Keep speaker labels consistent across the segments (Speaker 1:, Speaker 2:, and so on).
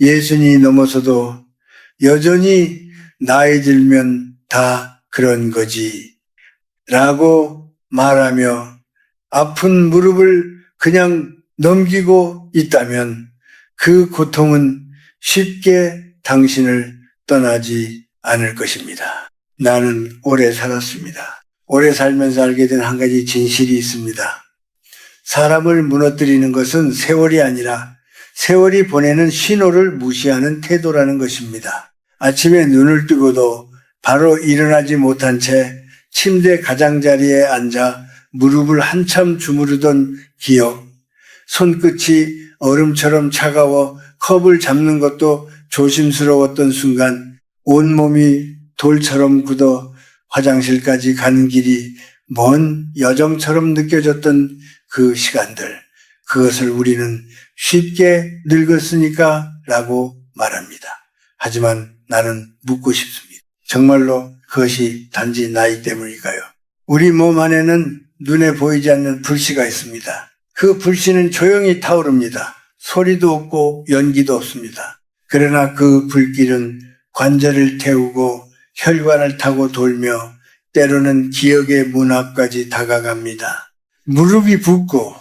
Speaker 1: 예순이 넘어서도 여전히 나이 들면 다 그런 거지 라고 말하며 아픈 무릎을 그냥 넘기고 있다면 그 고통은 쉽게 당신을 떠나지 않을 것입니다. 나는 오래 살았습니다. 오래 살면서 알게 된 한 가지 진실이 있습니다. 사람을 무너뜨리는 것은 세월이 아니라 세월이 보내는 신호를 무시하는 태도라는 것입니다. 아침에 눈을 뜨고도 바로 일어나지 못한 채 침대 가장자리에 앉아 무릎을 한참 주무르던 기억, 손끝이 얼음처럼 차가워 컵을 잡는 것도 조심스러웠던 순간, 온몸이 돌처럼 굳어 화장실까지 가는 길이 먼 여정처럼 느껴졌던 그 시간들, 그것을 우리는 쉽게 늙었으니까 라고 말합니다. 하지만 나는 묻고 싶습니다. 정말로 그것이 단지 나이 때문일까요? 우리 몸 안에는 눈에 보이지 않는 불씨가 있습니다. 그 불씨는 조용히 타오릅니다. 소리도 없고 연기도 없습니다. 그러나 그 불길은 관절을 태우고 혈관을 타고 돌며 때로는 기억의 문 앞까지 다가갑니다. 무릎이 붓고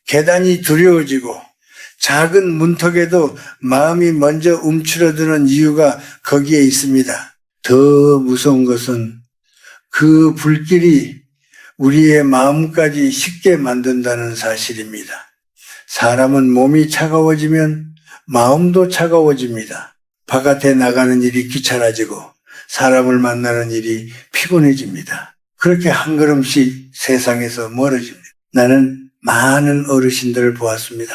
Speaker 1: 계단이 두려워지고 작은 문턱에도 마음이 먼저 움츠러드는 이유가 거기에 있습니다. 더 무서운 것은 그 불길이 우리의 마음까지 식게 만든다는 사실입니다. 사람은 몸이 차가워지면 마음도 차가워집니다. 바깥에 나가는 일이 귀찮아지고 사람을 만나는 일이 피곤해집니다. 그렇게 한 걸음씩 세상에서 멀어집니다. 나는 많은 어르신들을 보았습니다.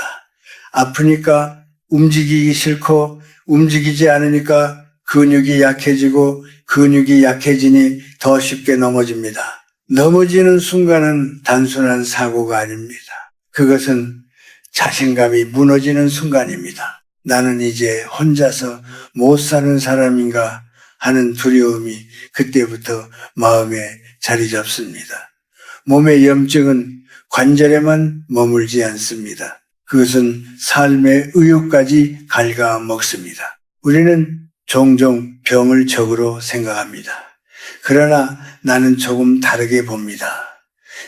Speaker 1: 아프니까 움직이기 싫고 움직이지 않으니까 근육이 약해지고 근육이 약해지니 더 쉽게 넘어집니다. 넘어지는 순간은 단순한 사고가 아닙니다. 그것은 자신감이 무너지는 순간입니다. 나는 이제 혼자서 못 사는 사람인가 하는 두려움이 그때부터 마음에 자리 잡습니다. 몸의 염증은 관절에만 머물지 않습니다. 그것은 삶의 의욕까지 갉아먹습니다. 우리는 종종 병을 적으로 생각합니다. 그러나 나는 조금 다르게 봅니다.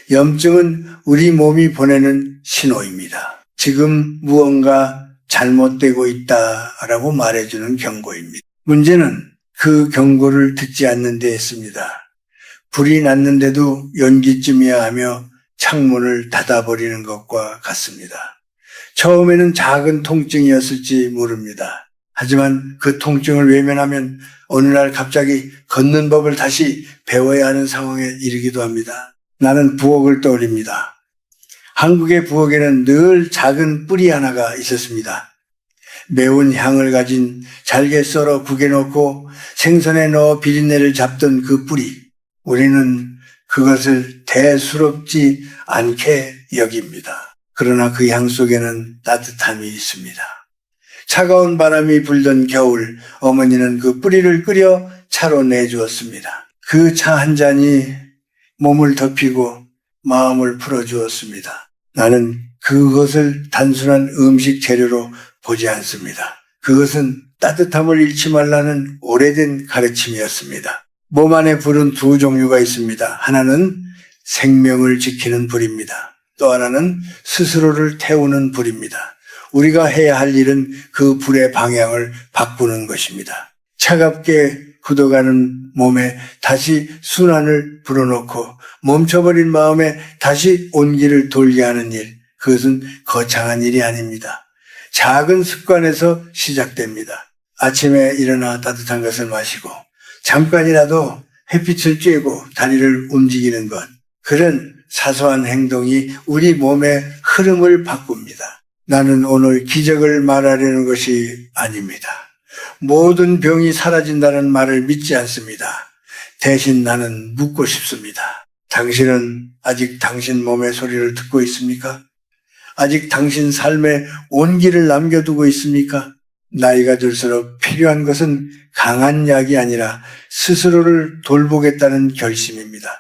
Speaker 1: 염증은 우리 몸이 보내는 신호입니다. 지금 무언가 잘못되고 있다라고 말해주는 경고입니다. 문제는 그 경고를 듣지 않는 데 있습니다. 불이 났는데도 연기쯤이야 하며 창문을 닫아버리는 것과 같습니다. 처음에는 작은 통증이었을지 모릅니다. 하지만 그 통증을 외면하면 어느 날 갑자기 걷는 법을 다시 배워야 하는 상황에 이르기도 합니다. 나는 부엌을 떠올립니다. 한국의 부엌에는 늘 작은 뿌리 하나가 있었습니다. 매운 향을 가진 잘게 썰어 국에 넣고 생선에 넣어 비린내를 잡던 그 뿌리. 우리는 그것을 대수롭지 않게 여깁니다. 그러나 그 향 속에는 따뜻함이 있습니다. 차가운 바람이 불던 겨울, 어머니는 그 뿌리를 끓여 차로 내주었습니다. 그 차 한 잔이 몸을 덮이고 마음을 풀어주었습니다. 나는 그것을 단순한 음식 재료로 보지 않습니다. 그것은 따뜻함을 잃지 말라는 오래된 가르침이었습니다. 몸 안에 불은 두 종류가 있습니다. 하나는 생명을 지키는 불입니다. 또 하나는 스스로를 태우는 불입니다. 우리가 해야 할 일은 그 불의 방향을 바꾸는 것입니다. 차갑게 굳어가는 몸에 다시 순환을 불어넣고 멈춰버린 마음에 다시 온기를 돌게 하는 일, 그것은 거창한 일이 아닙니다. 작은 습관에서 시작됩니다. 아침에 일어나 따뜻한 것을 마시고 잠깐이라도 햇빛을 쬐고 다리를 움직이는 것, 그런 사소한 행동이 우리 몸의 흐름을 바꿉니다. 나는 오늘 기적을 말하려는 것이 아닙니다. 모든 병이 사라진다는 말을 믿지 않습니다. 대신 나는 묻고 싶습니다. 당신은 아직 당신 몸의 소리를 듣고 있습니까? 아직 당신 삶에 온기를 남겨두고 있습니까? 나이가 들수록 필요한 것은 강한 약이 아니라 스스로를 돌보겠다는 결심입니다.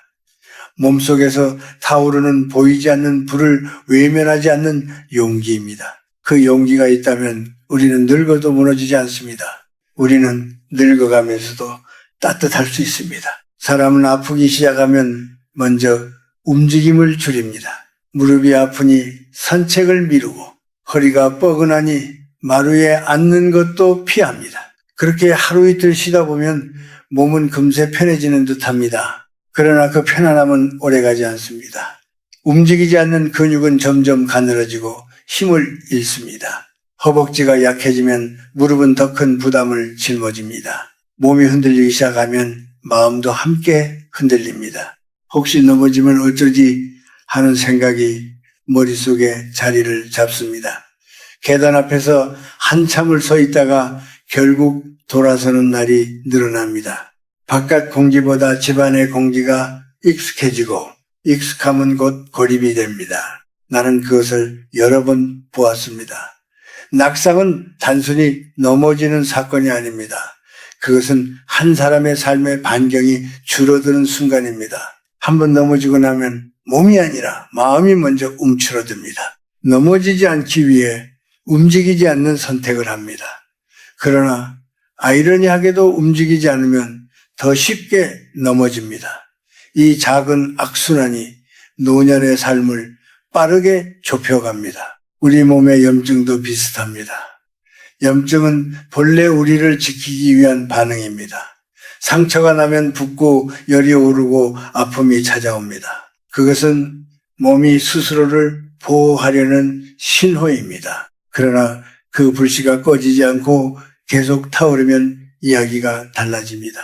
Speaker 1: 몸속에서 타오르는 보이지 않는 불을 외면하지 않는 용기입니다. 그 용기가 있다면 우리는 늙어도 무너지지 않습니다. 우리는 늙어가면서도 따뜻할 수 있습니다. 사람은 아프기 시작하면 먼저 움직임을 줄입니다. 무릎이 아프니 산책을 미루고 허리가 뻐근하니 마루에 앉는 것도 피합니다. 그렇게 하루 이틀 쉬다 보면 몸은 금세 편해지는 듯합니다. 그러나 그 편안함은 오래가지 않습니다. 움직이지 않는 근육은 점점 가늘어지고 힘을 잃습니다. 허벅지가 약해지면 무릎은 더 큰 부담을 짊어집니다. 몸이 흔들리기 시작하면 마음도 함께 흔들립니다. 혹시 넘어지면 어쩌지 하는 생각이 머릿속에 자리를 잡습니다. 계단 앞에서 한참을 서 있다가 결국 돌아서는 날이 늘어납니다. 바깥 공기보다 집안의 공기가 익숙해지고 익숙함은 곧 고립이 됩니다. 나는 그것을 여러 번 보았습니다. 낙상은 단순히 넘어지는 사건이 아닙니다. 그것은 한 사람의 삶의 반경이 줄어드는 순간입니다. 한번 넘어지고 나면 몸이 아니라 마음이 먼저 움츠러듭니다. 넘어지지 않기 위해 움직이지 않는 선택을 합니다. 그러나 아이러니하게도 움직이지 않으면 더 쉽게 넘어집니다. 이 작은 악순환이 노년의 삶을 빠르게 좁혀갑니다. 우리 몸의 염증도 비슷합니다. 염증은 본래 우리를 지키기 위한 반응입니다. 상처가 나면 붓고 열이 오르고 아픔이 찾아옵니다. 그것은 몸이 스스로를 보호하려는 신호입니다. 그러나 그 불씨가 꺼지지 않고 계속 타오르면 이야기가 달라집니다.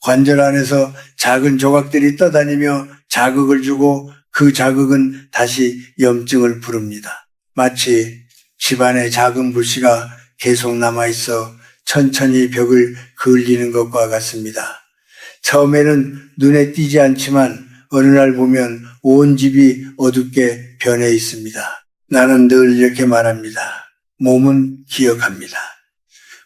Speaker 1: 관절 안에서 작은 조각들이 떠다니며 자극을 주고 그 자극은 다시 염증을 부릅니다. 마치 집안에 작은 불씨가 계속 남아있어 천천히 벽을 그을리는 것과 같습니다. 처음에는 눈에 띄지 않지만 어느 날 보면 온 집이 어둡게 변해 있습니다. 나는 늘 이렇게 말합니다. 몸은 기억합니다.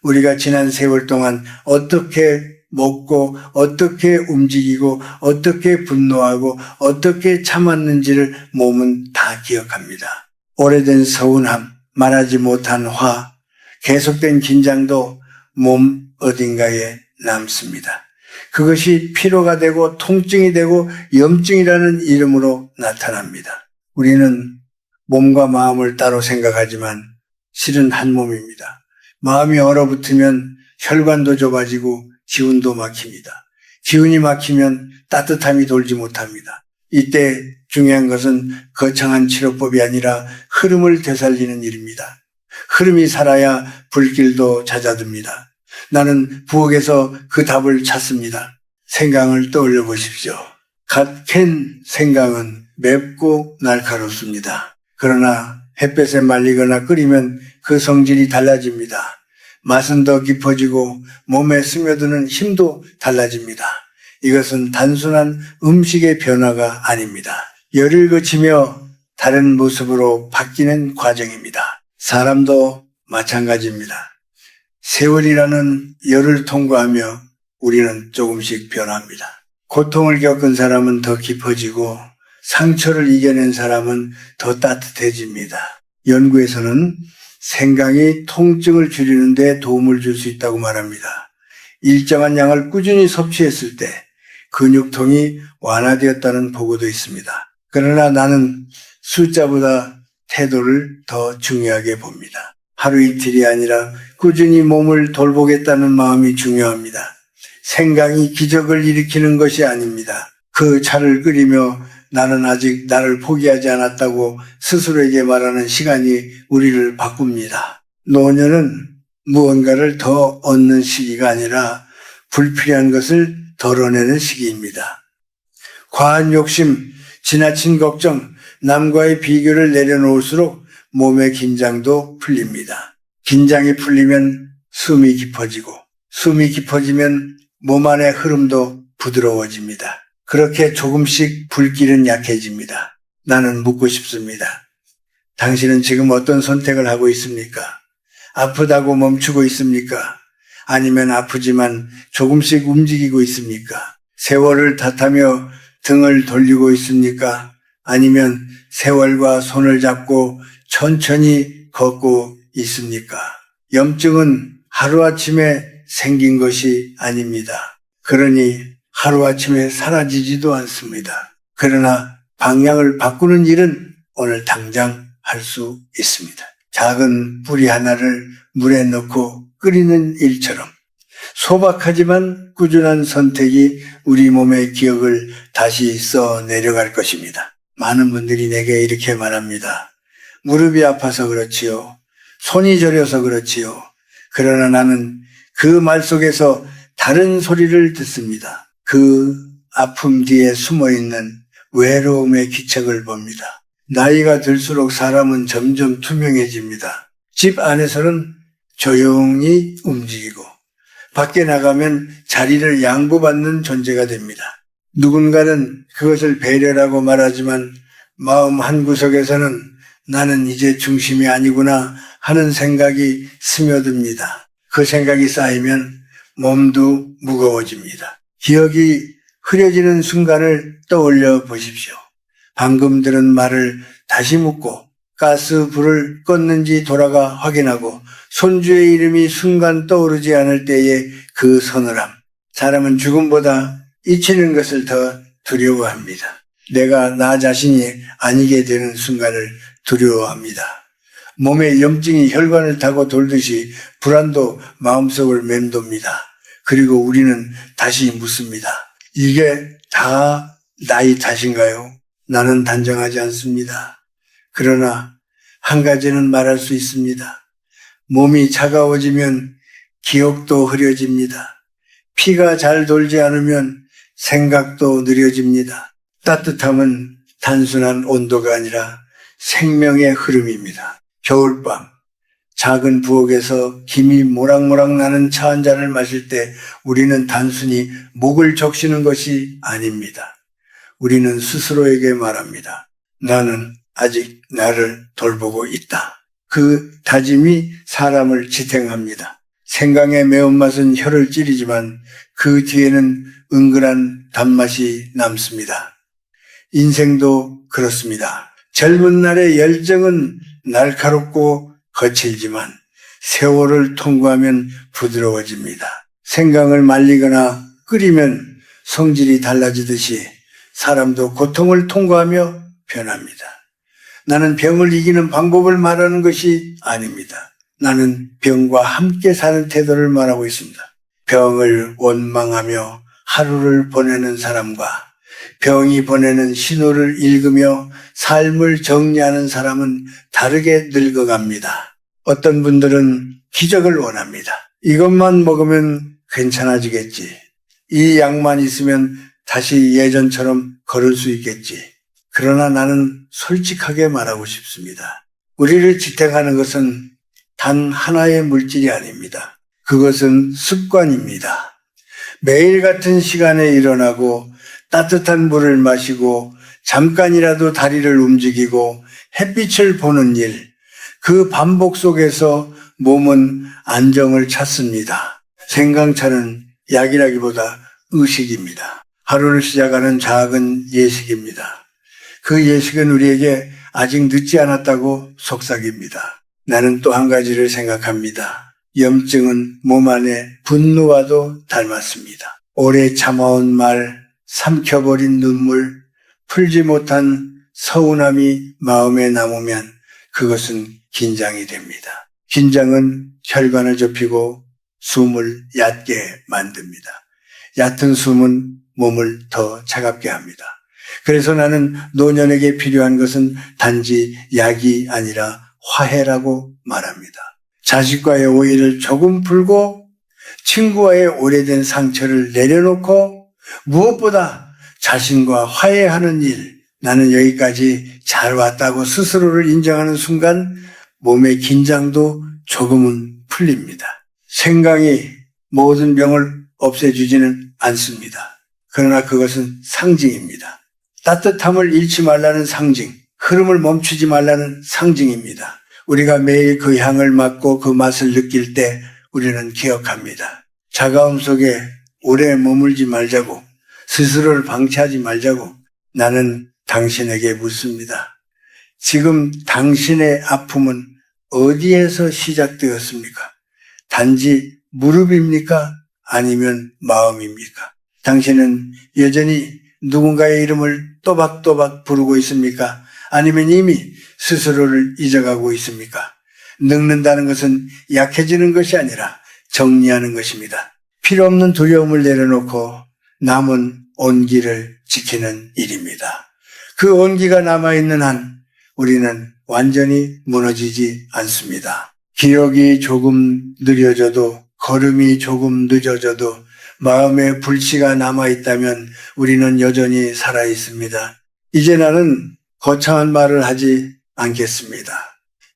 Speaker 1: 우리가 지난 세월 동안 어떻게 먹고 어떻게 움직이고 어떻게 분노하고 어떻게 참았는지를 몸은 다 기억합니다. 오래된 서운함, 말하지 못한 화, 계속된 긴장도 몸 어딘가에 남습니다. 그것이 피로가 되고 통증이 되고 염증이라는 이름으로 나타납니다. 우리는 몸과 마음을 따로 생각하지만 실은 한 몸입니다. 마음이 얼어붙으면 혈관도 좁아지고 기운도 막힙니다. 기운이 막히면 따뜻함이 돌지 못합니다. 이때 중요한 것은 거창한 치료법이 아니라 흐름을 되살리는 일입니다. 흐름이 살아야 불길도 잦아듭니다. 나는 부엌에서 그 답을 찾습니다. 생강을 떠올려 보십시오. 갓 캔 생강은 맵고 날카롭습니다. 그러나 햇볕에 말리거나 끓이면 그 성질이 달라집니다. 맛은 더 깊어지고 몸에 스며드는 힘도 달라집니다. 이것은 단순한 음식의 변화가 아닙니다. 열을 거치며 다른 모습으로 바뀌는 과정입니다. 사람도 마찬가지입니다. 세월이라는 열을 통과하며 우리는 조금씩 변합니다. 고통을 겪은 사람은 더 깊어지고 상처를 이겨낸 사람은 더 따뜻해집니다. 연구에서는 생강이 통증을 줄이는 데 도움을 줄 수 있다고 말합니다. 일정한 양을 꾸준히 섭취했을 때 근육통이 완화되었다는 보고도 있습니다. 그러나 나는 숫자보다 태도를 더 중요하게 봅니다. 하루 이틀이 아니라 꾸준히 몸을 돌보겠다는 마음이 중요합니다. 생강이 기적을 일으키는 것이 아닙니다. 그 차를 끓이며 나는 아직 나를 포기하지 않았다고 스스로에게 말하는 시간이 우리를 바꿉니다. 노년은 무언가를 더 얻는 시기가 아니라 불필요한 것을 덜어내는 시기입니다. 과한 욕심, 지나친 걱정, 남과의 비교를 내려놓을수록 몸의 긴장도 풀립니다. 긴장이 풀리면 숨이 깊어지고 숨이 깊어지면 몸 안의 흐름도 부드러워집니다. 그렇게 조금씩 불길은 약해집니다. 나는 묻고 싶습니다. 당신은 지금 어떤 선택을 하고 있습니까? 아프다고 멈추고 있습니까? 아니면 아프지만 조금씩 움직이고 있습니까? 세월을 탓하며 등을 돌리고 있습니까? 아니면 세월과 손을 잡고 천천히 걷고 있습니까? 염증은 하루아침에 생긴 것이 아닙니다. 그러니 하루아침에 사라지지도 않습니다. 그러나 방향을 바꾸는 일은 오늘 당장 할 수 있습니다. 작은 뿌리 하나를 물에 넣고 끓이는 일처럼 소박하지만 꾸준한 선택이 우리 몸의 기억을 다시 써 내려갈 것입니다. 많은 분들이 내게 이렇게 말합니다. 무릎이 아파서 그렇지요. 손이 저려서 그렇지요. 그러나 나는 그 말 속에서 다른 소리를 듣습니다. 그 아픔 뒤에 숨어있는 외로움의 기책을 봅니다. 나이가 들수록 사람은 점점 투명해집니다. 집 안에서는 조용히 움직이고 밖에 나가면 자리를 양보받는 존재가 됩니다. 누군가는 그것을 배려라고 말하지만 마음 한구석에서는 나는 이제 중심이 아니구나 하는 생각이 스며듭니다. 그 생각이 쌓이면 몸도 무거워집니다. 기억이 흐려지는 순간을 떠올려 보십시오. 방금 들은 말을 다시 묻고 가스 불을 껐는지 돌아가 확인하고 손주의 이름이 순간 떠오르지 않을 때의 그 서늘함. 사람은 죽음보다 잊히는 것을 더 두려워합니다. 내가 나 자신이 아니게 되는 순간을 두려워합니다. 몸에 염증이 혈관을 타고 돌듯이 불안도 마음속을 맴돕니다. 그리고 우리는 다시 묻습니다. 이게 다 나이 탓인가요? 나는 단정하지 않습니다. 그러나 한 가지는 말할 수 있습니다. 몸이 차가워지면 기억도 흐려집니다. 피가 잘 돌지 않으면 생각도 느려집니다. 따뜻함은 단순한 온도가 아니라 생명의 흐름입니다. 겨울밤 작은 부엌에서 김이 모락모락 나는 차 한 잔을 마실 때 우리는 단순히 목을 적시는 것이 아닙니다. 우리는 스스로에게 말합니다. 나는 아직 나를 돌보고 있다. 그 다짐이 사람을 지탱합니다. 생강의 매운맛은 혀를 찌르지만 그 뒤에는 은근한 단맛이 남습니다. 인생도 그렇습니다. 젊은 날의 열정은 날카롭고 거칠지만 세월을 통과하면 부드러워집니다. 생강을 말리거나 끓이면 성질이 달라지듯이 사람도 고통을 통과하며 변합니다. 나는 병을 이기는 방법을 말하는 것이 아닙니다. 나는 병과 함께 사는 태도를 말하고 있습니다. 병을 원망하며 하루를 보내는 사람과 병이 보내는 신호를 읽으며 삶을 정리하는 사람은 다르게 늙어갑니다. 어떤 분들은 기적을 원합니다. 이것만 먹으면 괜찮아지겠지. 이 약만 있으면 다시 예전처럼 걸을 수 있겠지. 그러나 나는 솔직하게 말하고 싶습니다. 우리를 지탱하는 것은 단 하나의 물질이 아닙니다. 그것은 습관입니다. 매일 같은 시간에 일어나고 따뜻한 물을 마시고 잠깐이라도 다리를 움직이고 햇빛을 보는 일, 그 반복 속에서 몸은 안정을 찾습니다. 생강차는 약이라기보다 의식입니다. 하루를 시작하는 작은 예식입니다. 그 예식은 우리에게 아직 늦지 않았다고 속삭입니다. 나는 또 한 가지를 생각합니다. 염증은 몸 안에 분노와도 닮았습니다. 오래 참아온 말, 삼켜버린 눈물, 풀지 못한 서운함이 마음에 남으면 그것은 긴장이 됩니다. 긴장은 혈관을 좁히고 숨을 얕게 만듭니다. 얕은 숨은 몸을 더 차갑게 합니다. 그래서 나는 노년에게 필요한 것은 단지 약이 아니라 화해라고 말합니다. 자식과의 오해를 조금 풀고 친구와의 오래된 상처를 내려놓고 무엇보다 자신과 화해하는 일, 나는 여기까지 잘 왔다고 스스로를 인정하는 순간 몸의 긴장도 조금은 풀립니다. 생강이 모든 병을 없애주지는 않습니다. 그러나 그것은 상징입니다. 따뜻함을 잃지 말라는 상징, 흐름을 멈추지 말라는 상징입니다. 우리가 매일 그 향을 맡고 그 맛을 느낄 때 우리는 기억합니다. 차가움 속에 오래 머물지 말자고, 스스로를 방치하지 말자고 나는 당신에게 묻습니다. 지금 당신의 아픔은 어디에서 시작되었습니까? 단지 무릎입니까? 아니면 마음입니까? 당신은 여전히 누군가의 이름을 또박또박 부르고 있습니까? 아니면 이미 스스로를 잊어가고 있습니까? 늙는다는 것은 약해지는 것이 아니라 정리하는 것입니다. 필요 없는 두려움을 내려놓고 남은 온기를 지키는 일입니다. 그 온기가 남아있는 한 우리는 완전히 무너지지 않습니다. 기억이 조금 느려져도, 걸음이 조금 늦어져도 마음에 불씨가 남아있다면 우리는 여전히 살아있습니다. 이제 나는 거창한 말을 하지 않겠습니다.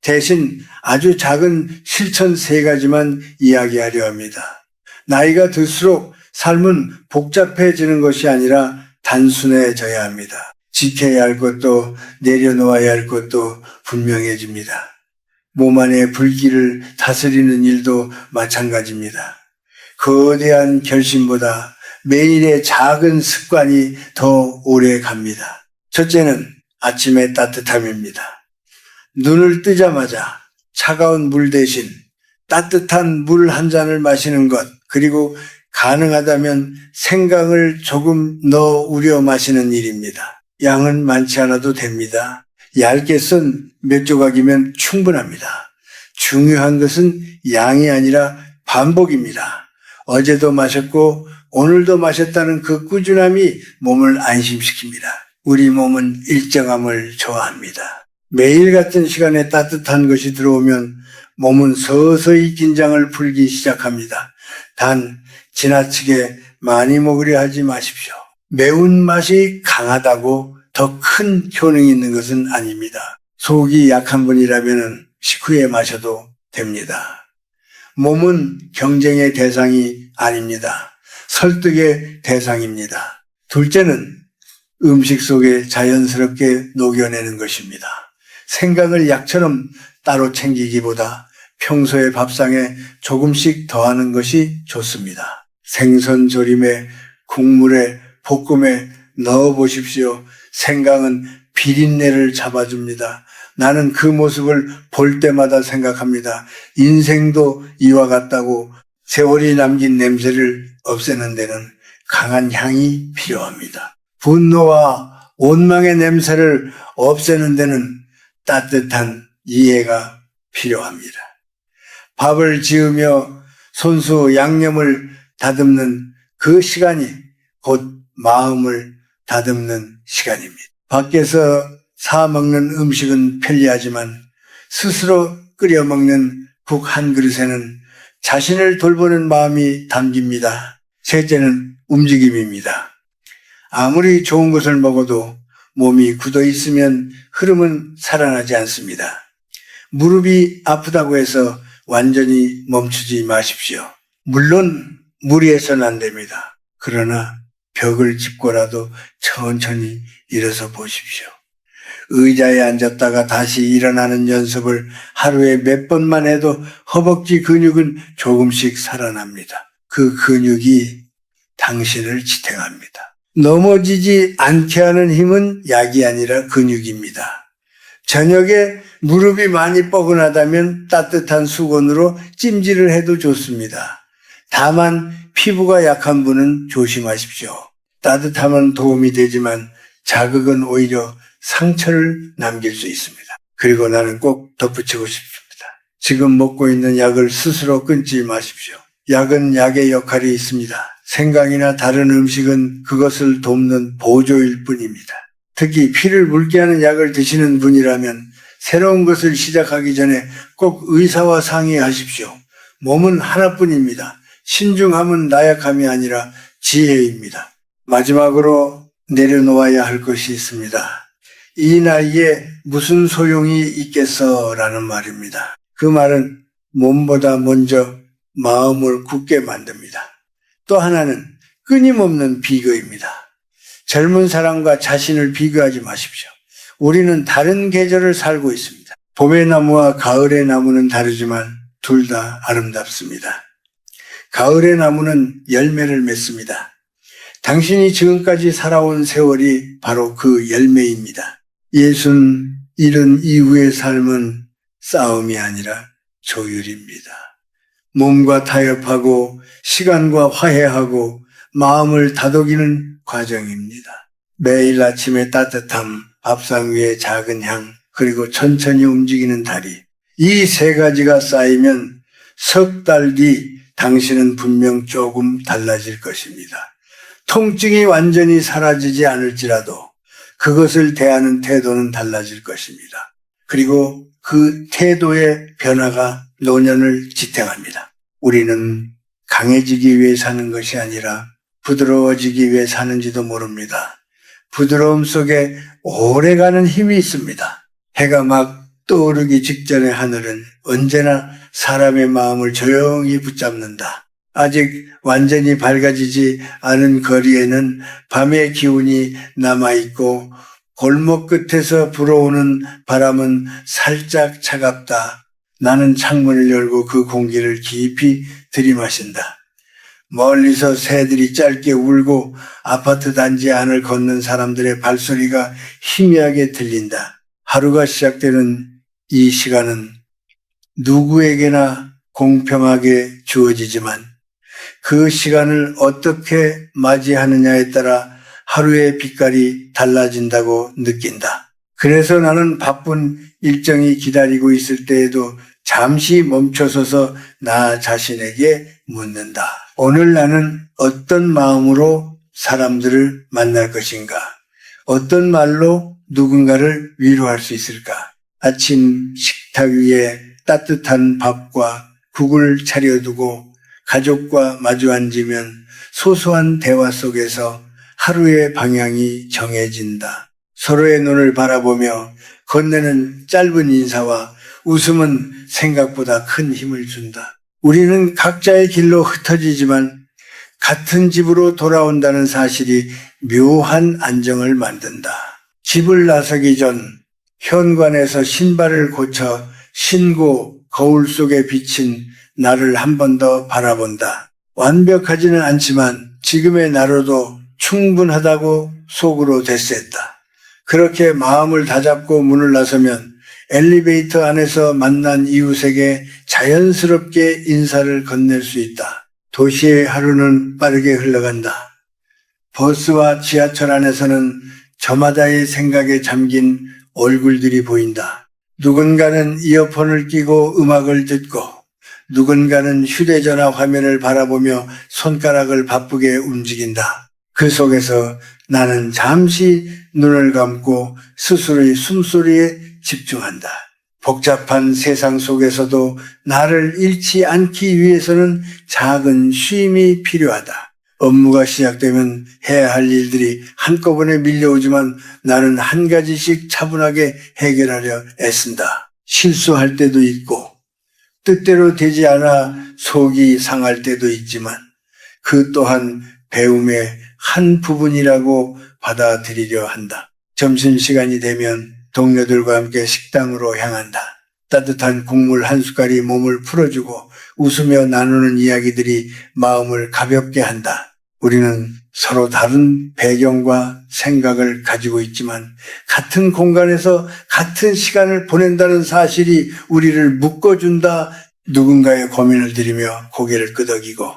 Speaker 1: 대신 아주 작은 실천 3가지만 이야기하려 합니다. 나이가 들수록 삶은 복잡해지는 것이 아니라 단순해져야 합니다. 지켜야 할 것도 내려놓아야 할 것도 분명해집니다. 몸 안의 불길을 다스리는 일도 마찬가지입니다. 거대한 결심보다 매일의 작은 습관이 더 오래 갑니다. 첫째는 아침의 따뜻함입니다. 눈을 뜨자마자 차가운 물 대신 따뜻한 물 한 잔을 마시는 것, 그리고 가능하다면 생강을 조금 넣어 우려 마시는 일입니다. 양은 많지 않아도 됩니다. 얇게 썬 몇 조각이면 충분합니다. 중요한 것은 양이 아니라 반복입니다. 어제도 마셨고 오늘도 마셨다는 그 꾸준함이 몸을 안심시킵니다. 우리 몸은 일정함을 좋아합니다. 매일 같은 시간에 따뜻한 것이 들어오면 몸은 서서히 긴장을 풀기 시작합니다. 단 지나치게 많이 먹으려 하지 마십시오. 매운맛이 강하다고 더 큰 효능이 있는 것은 아닙니다. 속이 약한 분이라면 식후에 마셔도 됩니다. 몸은 경쟁의 대상이 아닙니다. 설득의 대상입니다. 둘째는 음식 속에 자연스럽게 녹여내는 것입니다. 생강을 약처럼 따로 챙기기보다 평소의 밥상에 조금씩 더하는 것이 좋습니다. 생선 조림에, 국물에, 볶음에 넣어보십시오. 생강은 비린내를 잡아줍니다. 나는 그 모습을 볼 때마다 생각합니다. 인생도 이와 같다고. 세월이 남긴 냄새를 없애는 데는 강한 향이 필요합니다. 분노와 원망의 냄새를 없애는 데는 따뜻한 이해가 필요합니다. 밥을 지으며 손수 양념을 다듬는 그 시간이 곧 마음을 다듬는 시간입니다. 밖에서 사 먹는 음식은 편리하지만 스스로 끓여 먹는 국 한 그릇에는 자신을 돌보는 마음이 담깁니다. 셋째는 움직임입니다. 아무리 좋은 것을 먹어도 몸이 굳어 있으면 흐름은 살아나지 않습니다. 무릎이 아프다고 해서 완전히 멈추지 마십시오. 물론 무리해서는 안 됩니다. 그러나 벽을 짚고라도 천천히 일어서 보십시오. 의자에 앉았다가 다시 일어나는 연습을 하루에 몇 번만 해도 허벅지 근육은 조금씩 살아납니다. 그 근육이 당신을 지탱합니다. 넘어지지 않게 하는 힘은 약이 아니라 근육입니다. 저녁에 무릎이 많이 뻐근하다면 따뜻한 수건으로 찜질을 해도 좋습니다. 다만 피부가 약한 분은 조심하십시오. 따뜻함은 도움이 되지만 자극은 오히려 상처를 남길 수 있습니다. 그리고 나는 꼭 덧붙이고 싶습니다. 지금 먹고 있는 약을 스스로 끊지 마십시오. 약은 약의 역할이 있습니다. 생강이나 다른 음식은 그것을 돕는 보조일 뿐입니다. 특히 피를 묽게 하는 약을 드시는 분이라면 새로운 것을 시작하기 전에 꼭 의사와 상의하십시오. 몸은 하나뿐입니다. 신중함은 나약함이 아니라 지혜입니다. 마지막으로 내려놓아야 할 것이 있습니다. 이 나이에 무슨 소용이 있겠어라는 말입니다. 그 말은 몸보다 먼저 마음을 굳게 만듭니다. 또 하나는 끊임없는 비교입니다. 젊은 사람과 자신을 비교하지 마십시오. 우리는 다른 계절을 살고 있습니다. 봄의 나무와 가을의 나무는 다르지만 둘 다 아름답습니다. 가을의 나무는 열매를 맺습니다. 당신이 지금까지 살아온 세월이 바로 그 열매입니다. 60, 70 이후의 삶은 싸움이 아니라 조율입니다. 몸과 타협하고 시간과 화해하고 마음을 다독이는 과정입니다. 매일 아침에 따뜻함, 밥상 위에 작은 향, 그리고 천천히 움직이는 다리. 이 세 가지가 쌓이면 석 달 뒤 당신은 분명 조금 달라질 것입니다. 통증이 완전히 사라지지 않을지라도 그것을 대하는 태도는 달라질 것입니다. 그리고 그 태도의 변화가 노년을 지탱합니다. 우리는 강해지기 위해 사는 것이 아니라 부드러워지기 위해 사는지도 모릅니다. 부드러움 속에 오래가는 힘이 있습니다. 해가 막 떠오르기 직전의 하늘은 언제나 사람의 마음을 조용히 붙잡는다. 아직 완전히 밝아지지 않은 거리에는 밤의 기운이 남아있고 골목 끝에서 불어오는 바람은 살짝 차갑다. 나는 창문을 열고 그 공기를 깊이 들이마신다. 멀리서 새들이 짧게 울고 아파트 단지 안을 걷는 사람들의 발소리가 희미하게 들린다. 하루가 시작되는 이 시간은 누구에게나 공평하게 주어지지만 그 시간을 어떻게 맞이하느냐에 따라 하루의 빛깔이 달라진다고 느낀다. 그래서 나는 바쁜 일정이 기다리고 있을 때에도 잠시 멈춰서서 나 자신에게 묻는다. 오늘 나는 어떤 마음으로 사람들을 만날 것인가? 어떤 말로 누군가를 위로할 수 있을까? 아침 식탁 위에 따뜻한 밥과 국을 차려두고 가족과 마주 앉으면 소소한 대화 속에서 하루의 방향이 정해진다. 서로의 눈을 바라보며 건네는 짧은 인사와 웃음은 생각보다 큰 힘을 준다. 우리는 각자의 길로 흩어지지만 같은 집으로 돌아온다는 사실이 묘한 안정을 만든다. 집을 나서기 전 현관에서 신발을 고쳐 신고 거울 속에 비친 나를 한 번 더 바라본다. 완벽하지는 않지만 지금의 나로도 충분하다고 속으로 되새다. 그렇게 마음을 다잡고 문을 나서면 엘리베이터 안에서 만난 이웃에게 자연스럽게 인사를 건넬 수 있다. 도시의 하루는 빠르게 흘러간다. 버스와 지하철 안에서는 저마다의 생각에 잠긴 얼굴들이 보인다. 누군가는 이어폰을 끼고 음악을 듣고 누군가는 휴대전화 화면을 바라보며 손가락을 바쁘게 움직인다. 그 속에서 나는 잠시 눈을 감고 스스로의 숨소리에 집중한다. 복잡한 세상 속에서도 나를 잃지 않기 위해서는 작은 쉼이 필요하다. 업무가 시작되면 해야 할 일들이 한꺼번에 밀려오지만 나는 한 가지씩 차분하게 해결하려 애쓴다. 실수할 때도 있고 뜻대로 되지 않아 속이 상할 때도 있지만 그 또한 배움의 한 부분이라고 받아들이려 한다. 점심시간이 되면 동료들과 함께 식당으로 향한다. 따뜻한 국물 한 숟갈이 몸을 풀어주고 웃으며 나누는 이야기들이 마음을 가볍게 한다. 우리는 서로 다른 배경과 생각을 가지고 있지만 같은 공간에서 같은 시간을 보낸다는 사실이 우리를 묶어준다. 누군가의 고민을 들으며 고개를 끄덕이고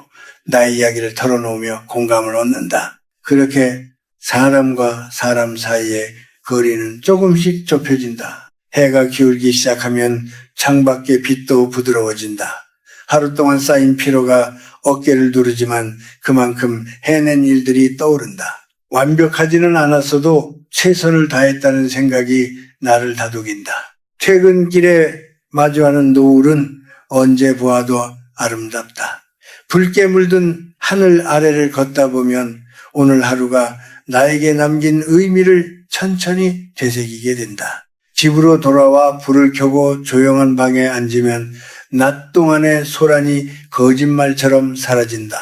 Speaker 1: 나의 이야기를 털어놓으며 공감을 얻는다. 그렇게 사람과 사람 사이의 거리는 조금씩 좁혀진다. 해가 기울기 시작하면 창밖의 빛도 부드러워진다. 하루 동안 쌓인 피로가 어깨를 누르지만 그만큼 해낸 일들이 떠오른다. 완벽하지는 않았어도 최선을 다했다는 생각이 나를 다독인다. 퇴근길에 마주하는 노을은 언제 보아도 아름답다. 붉게 물든 하늘 아래를 걷다 보면 오늘 하루가 나에게 남긴 의미를 천천히 되새기게 된다. 집으로 돌아와 불을 켜고 조용한 방에 앉으면 낮 동안의 소란이 거짓말처럼 사라진다.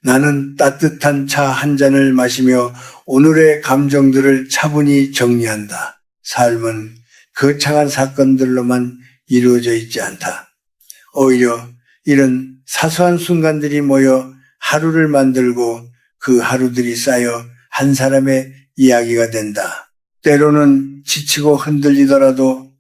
Speaker 1: 나는 따뜻한 차 한 잔을 마시며 오늘의 감정들을 차분히 정리한다. 삶은 거창한 사건들로만 이루어져 있지 않다. 오히려 이런 사소한 순간들이 모여 하루를 만들고 그 하루들이 쌓여 한 사람의 이야기가 된다. 때로는 지치고 흔들리더라도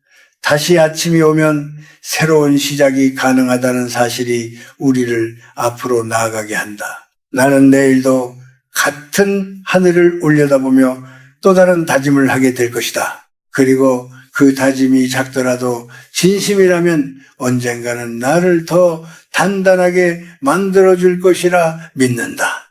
Speaker 1: 다시 아침이 오면 새로운 시작이 가능하다는 사실이 우리를 앞으로 나아가게 한다. 나는 내일도 같은 하늘을 올려다보며 또 다른 다짐을 하게 될 것이다. 그리고 그 다짐이 작더라도 진심이라면 언젠가는 나를 더 단단하게 만들어줄 것이라 믿는다.